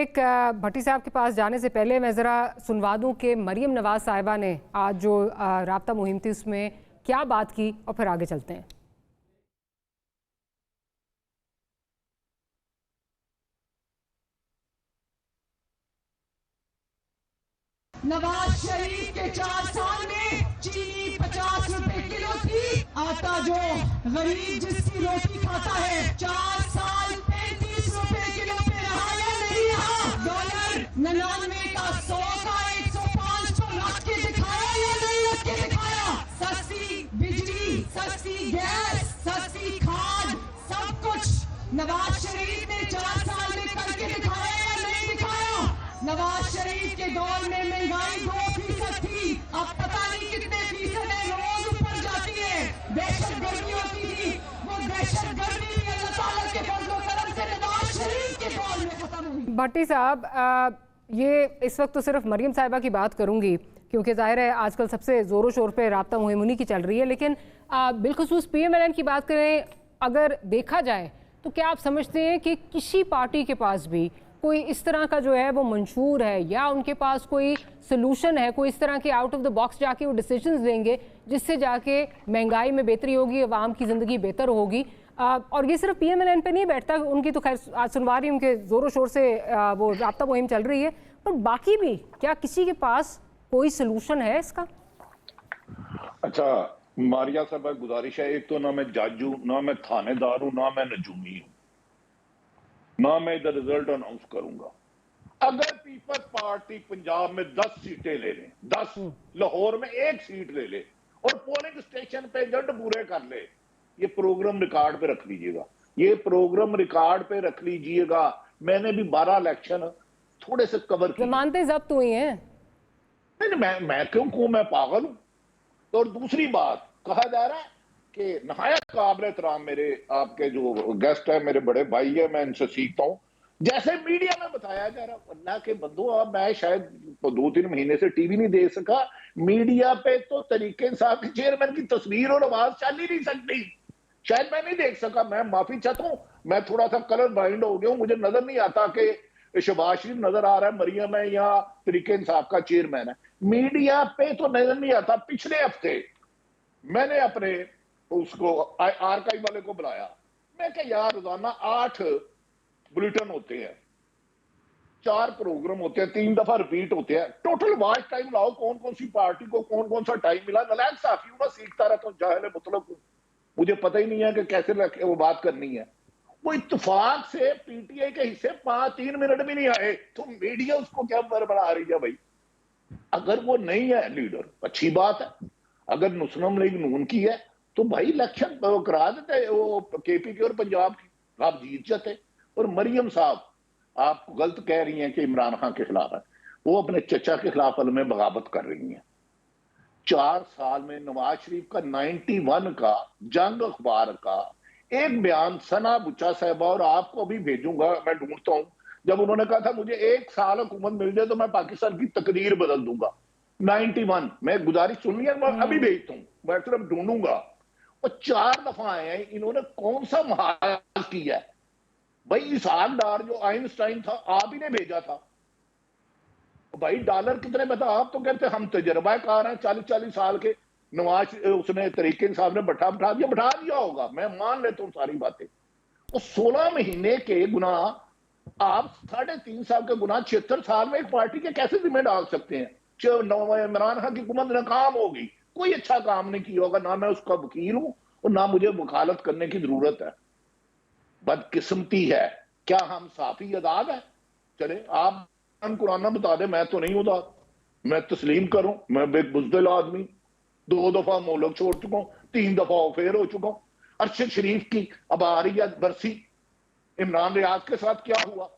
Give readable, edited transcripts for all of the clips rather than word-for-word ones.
एक भट्टी साहब के पास जाने से पहले मैं ज़रा सुनवा दूं कि मरियम नवाज साहिबा ने आज जो राब्ता मुहिम थी उसमें क्या बात की और फिर आगे चलते हैं। नवाज शरीफ के 4 साल में चीनी 50 रुपए किलो थी, आटा जो गरीब जिसकी रोटी खाता है 4 साल 35 रुपए किलो पे रहा या नहीं रहा। डॉलर 99 का 100 का 105 तो रख के दिखाया या नहीं रख के दिखाया। सस्ती बिजली, सस्ती गैस, सस्ती खाद, सब कुछ नवाज शरीफ ने 4 साल में करके दिखाया या नहीं दिखाया। नवाज शरीफ के दौर में महंगाई 2% थी, अब पता नहीं कितने फीसद है, रोज ऊपर जाती है। दहशत गर्मी होती थी, वो दहशत गर्मी भी अल्लाह ताला के फजल करम से नवाज शरीफ के दौर में खत्म हुई। भट्टी साहब, ये इस वक्त तो सिर्फ मरियम साहिबा की बात करूंगी क्योंकि जाहिर है आजकल सबसे ज़ोरों शोर पे राब्ता मुहिम उन्हीं की चल रही है, लेकिन बिलखुसूस PMLN की बात करें अगर देखा जाए तो क्या आप समझते हैं कि किसी पार्टी के पास भी कोई इस तरह का जो है वो मंशूर है या उनके पास कोई सलूशन है, कोई इस तरह के आउट ऑफ द बॉक्स जाके वो डिसीजंस देंगे जिससे जाके महंगाई में बेहतरी होगी, आवाम की ज़िंदगी बेहतर होगी? और ये सिर्फ PMLN पे नहीं बैठता, उनकी तो खैर आज सुनवा रही उनके ज़ोरों शोर से वो राब्ता मुहिम चल रही है, पर बाकी भी क्या किसी के पास कोई सलूशन है इसका? अच्छा मारिया साहब, गुजारिश है, एक तो ना मैं जज हूं, ना मैं थानेदार हूं, ना मैं नजूमी हूं, ना मैं इधर रिजल्ट अनाउंस करूंगा। अगर पीपल्स पार्टी पंजाब में 10 सीटें ले ले, 10, लाहौर में 1 सीट ले ले और पोलिंग स्टेशन पे जट पूरे कर ले, ये प्रोग्राम रिकॉर्ड पे रख लीजिएगा, ये प्रोग्राम रिकॉर्ड पे रख लीजिएगा। मैंने भी 12 इलेक्शन थोड़े से कवर किए, जमानतें जब्त हुई हैं। नहीं मैं क्यों कहूं, मैं पागल हूं। तो और दूसरी बात, कहा जा रहा है कि नहायत काबिल एहतराम मेरे आपके जो गेस्ट है, मेरे बड़े भाई है, मैं इनसे सीखता हूं, जैसे मीडिया में बताया जा रहा। अल्लाह के बंदो, अब मैं शायद 2-3 महीने से टीवी नहीं देख सका, मीडिया पे तो तरीके इंसाफ के चेयरमैन की तस्वीर और आवाज चल ही नहीं सकती, शायद मैं नहीं देख सका। मैं माफी चाहता हूं, मैं थोड़ा सा कलर ब्लाइंड हो गया हूं, मुझे नजर नहीं आता कि शहबाज शरीफ नजर आ रहा है, मरियम है या तरीके इंसाफ का चेयरमैन है। मीडिया पे तो नजर नहीं आता। पिछले हफ्ते मैंने अपने उसको आर्काइव वाले को बुलाया, मैं क्या यार रोजाना 8 बुलेटिन होते हैं, 4 प्रोग्राम होते हैं, 3 दफा रिपीट होते हैं, टोटल वॉच टाइम लाओ, कौन कौन सी पार्टी को कौन कौन सा टाइम मिला। नलायक साफी हूं, मैं सीखता रहता हूं, जाहिल मतलब हूं, मुझे पता ही नहीं है कि कैसे वो बात करनी है। वो इत्तेफाक से पीटीआई के हिस्से 3 मिनट भी नहीं आए, तो मीडिया उसको क्या बड़ा रही है भाई। अगर वो नहीं है लीडर, अच्छी बात है, अगर मुस्लिम लीग नून की है तो भाई इलेक्शन करा देते वो KP की और पंजाब की, आप जीत जाते। और मरियम साहब आप गलत कह रही हैं कि इमरान खान के खिलाफ है, वो अपने चचा के खिलाफ में बगावत कर रही हैं। 4 साल में नवाज शरीफ का 91 का जंग अखबार का एक बयान सना बुच्चा साहबा, और आपको भी भेजूंगा, मैं ढूंढता हूं, जब उन्होंने कहा था मुझे 1 साल हुकूमत मिल जाए तो मैं पाकिस्तान की तकदीर बदल दूंगा। 91 मैं गुजारिश सुन लिया, मैं अभी भेजता हूं, मैं सिर्फ ढूंढूंगा। और 4 दफा आए हैं, इन्होंने कौन सा महाज किया है भाई। इसहाक डार जो आइंस्टाइन था, आप ही ने भेजा था भाई। डॉलर कितने बता, आप तो कहते हम तजर्बाकार हैं 40-40 साल के। नवाज उसने तरीके साहब ने बैठा दिया होगा, मैं मान लेता हूं सारी बातें। वो 16 महीने के गुनाह आप 3.5 साल के गुनाह 76 साल में एक पार्टी के कैसे जिम्मे डाल सकते हैं। इमरान खान की हुकूमत नाकाम होगी, कोई अच्छा काम नहीं किया होगा, ना मैं उसका वकील हूं और ना मुझे वकालत करने की जरूरत है। बदकिस्मती है, क्या हम साफी आजाद है? चले आप कुराना बता दे, मैं तो नहीं उदार, मैं तस्लीम करूं, मैं बेबुजदिल आदमी, 2 दफा मोलक छोड़ चुका हूं, 3 दफा फेर हो चुका हूं। अरशद शरीफ की अब आ रही है बरसी, इमरान रियाज के साथ क्या हुआ,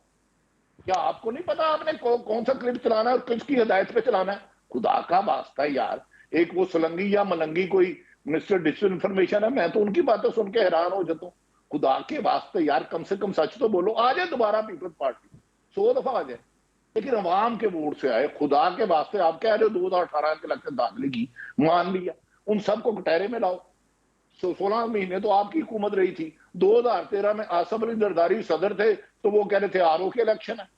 क्या आपको नहीं पता आपने कौन सा क्लिप चलाना है और किसकी हिदायत पे चलाना है? खुदा का वास्ता यार, एक वो सोलंगी या मलंगी कोई मिनिस्टर डिजिटल इंफॉर्मेशन है, मैं तो उनकी बातें सुन के हैरान हो जाता हूं। खुदा के वास्ते यार, कम से कम सच तो बोलो। आ जाए दोबारा पीपल्स पार्टी, 100 दफा आ जाए, लेकिन अवाम के वोट से आए। खुदा के वास्ते आप कह रहे हो 2018 के इलेक्शन दाखिले की, मान लिया, उन सबको कटहरे में लाओ। 16 महीने तो आपकी हुकूमत रही थी। 2013 में आसफ अली जरदारी सदर थे, तो वो कह रहे थे RO के इलेक्शन है।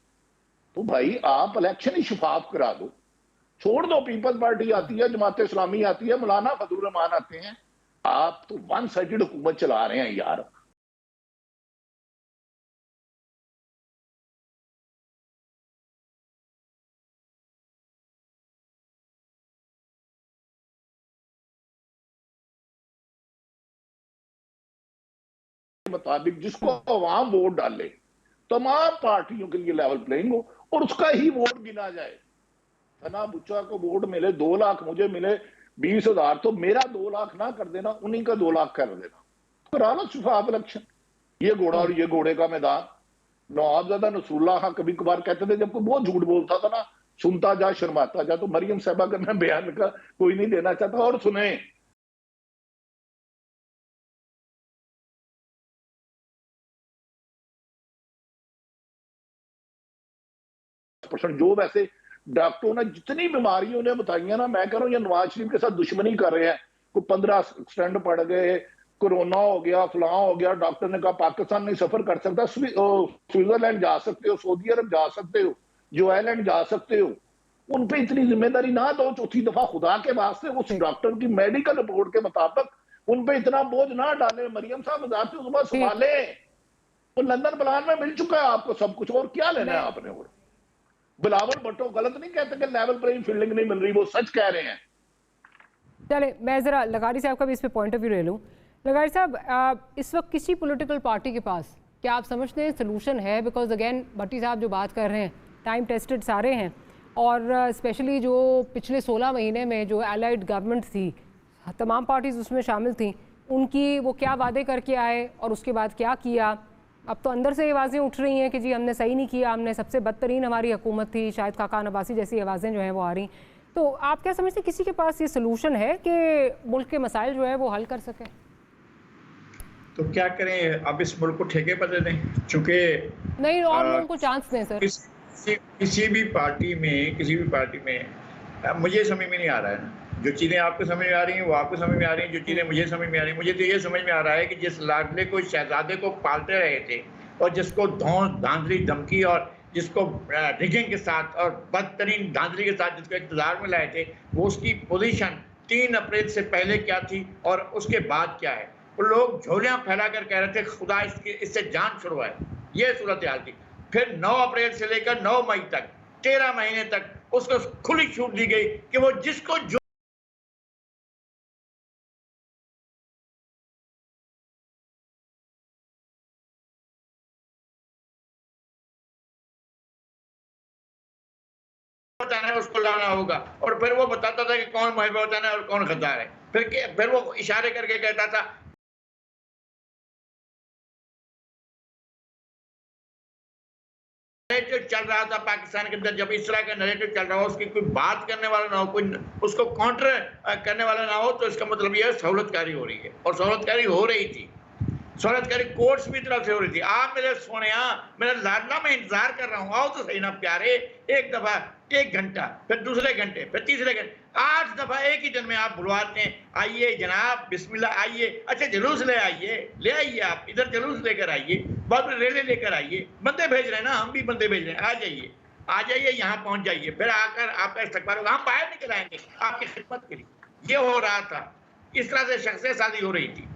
तो भाई आप इलेक्शन ही शफाफ करा दो, छोड़ दो। पीपल्स पार्टी आती है, जमात इस्लामी आती है, मौलाना फजलुर रहमान आते हैं, आप तो वन साइडेड हुकूमत चला रहे हैं यार। मुताबिक जिसको अवाम वोट डाले, तमाम पार्टियों के लिए लेवल प्लेइंग हो और उसका ही वोट गिना जाए। फना बुच्चा को वोट मिले 2 लाख, मुझे मिले 20,000, तो मेरा 2 लाख ना कर देना, उन्हीं का 2 लाख कर देना। करा लो शफाफ इलेक्शन। ये घोड़ा और ये घोड़े का मैदान। नवाबजादा नसूरुल्लाह खां कभी कभार कहते थे, जब कोई बहुत झूठ बोलता था ना, सुनता जा शर्माता जा। तो मरियम साहबा का मैं बयान का कोई नहीं देना चाहता। और सुने, जो वैसे डॉक्टरों ने जितनी बीमारियों ने बताई ना, मैं कह रहा हूं ये नवाज शरीफ के साथ दुश्मनी कर रहे हैं। कोई 15 स्टैंड पड़ गए, कोरोना हो गया, फलां हो गया, डॉक्टर ने कहा पाकिस्तान नहीं सफर कर सकता, स्विट्जरलैंड जा सकते हो, सऊदी अरब जा सकते हो, जो आइलैंड जा सकते हो। उन पे इतनी जिम्मेदारी ना दो। चौथी दफा खुदा के वास्ते उस डॉक्टर की मेडिकल रिपोर्ट के मुताबिक उन पे इतना बोझ ना डाले। मरियम साहब जाते सुबह संभाले। तो लंदन प्लान में मिल चुका है आपको सब कुछ, और क्या लेना है आपने? और बिलावल भुट्टो गलत नहीं कहते कि लेवल प्लेइंग फील्डिंग नहीं मिल रही, वो सच कह रहे हैं। चले, मैं ज़रा लगारी साहब का भी इस पे पॉइंट ऑफ व्यू ले लूँ। लगारी साहब, इस वक्त किसी पॉलिटिकल पार्टी के पास क्या आप समझते हैं सोल्यूशन है? बिकॉज अगेन भट्टी साहब जो बात कर रहे हैं, टाइम टेस्टेड सारे हैं, और स्पेशली जो पिछले 16 महीने में जो एलाइड गवर्नमेंट थी, तमाम पार्टीज उसमें शामिल थी, उनकी वो क्या वादे करके आए और उसके बाद क्या किया। अब तो अंदर से ये आवाज़ें उठ रही हैं कि जी हमने सही नहीं किया, हमने सबसे बदतरीन हमारी हुकूमत थी, शायद खाकान अब्बासी जैसी आवाज़ें जो हैं वो आ रही। तो आप क्या समझते हैं, किसी के पास ये सोल्यूशन है कि मुल्क के मसाइल जो है वो हल कर सके? तो क्या करें, अब इस मुल्क को ठेके पर दे दें? चूंकि नहीं, और लोगों को चांस दें सर। किसी भी पार्टी में मुझे समझ में नहीं आ रहा है ना, जो चीज़ें आपको समझ में आ रही हैं वो आपको समझ में आ रही हैं, जो चीज़ें मुझे समझ में आ रही हैं। मुझे तो ये समझ में आ रहा है कि जिस लाडले को, शहजादे को पालते रहे थे और जिसको धांधली धमकी और जिसको रिगिंग के साथ और बदतरीन धांधली के साथ जिसको इक़्तिदार में लाए थे, वो उसकी पोजीशन 3 अप्रैल से पहले क्या थी और उसके बाद क्या है। वो लोग झोलियाँ फैला कर कह रहे थे खुदा इससे जान छुड़वाए, ये सूरत हाल थी। फिर 9 अप्रैल से लेकर 9 मई तक 13 महीने तक उसको खुली छूट दी गई कि वो जिसको जो बताना है उसको लाना होगा। और फिर वो बताता था कि कौन महबूब बताना है और कौन गद्दार है। फिर वो इशारे करके कहता था नैरेटिव चल रहा था पाकिस्तान के अंदर। जब इस तरह का नैरेटिव चल रहा हो, उसकी कोई बात करने वाला ना हो, कोई उसको काउंटर करने वाला ना हो, तो इसका मतलब यह सहूलतकारी हो रही है। और सहूलतकारी हो रही थी, सहूलतकारी कोर्ट्स की तरफ से हो रही थी। आप मेरे सोने, मेरा लाडला, मैं इंतजार कर रहा हूँ, आओ तो सही ना प्यारे। एक दफा 1 घंटा, फिर दूसरे घंटे, फिर तीसरे घंटे, 8 दफा एक ही दिन में आप बुलवाते हैं, आइए जनाब बिस्मिल्लाह आइए। अच्छा जुलूस ले आइए, आप इधर जुलूस लेकर आइए, बाद में रेले लेकर आइए, बंदे भेज रहे हैं ना, हम भी बंदे भेज रहे हैं, आ जाइए यहाँ पहुंच जाइए। फिर आकर आपका इस्तकबाल होगा, हम बाहर निकल आएंगे आपकी खिदमत के लिए। ये हो रहा था, इस तरह से शख्सियत शादी हो रही थी।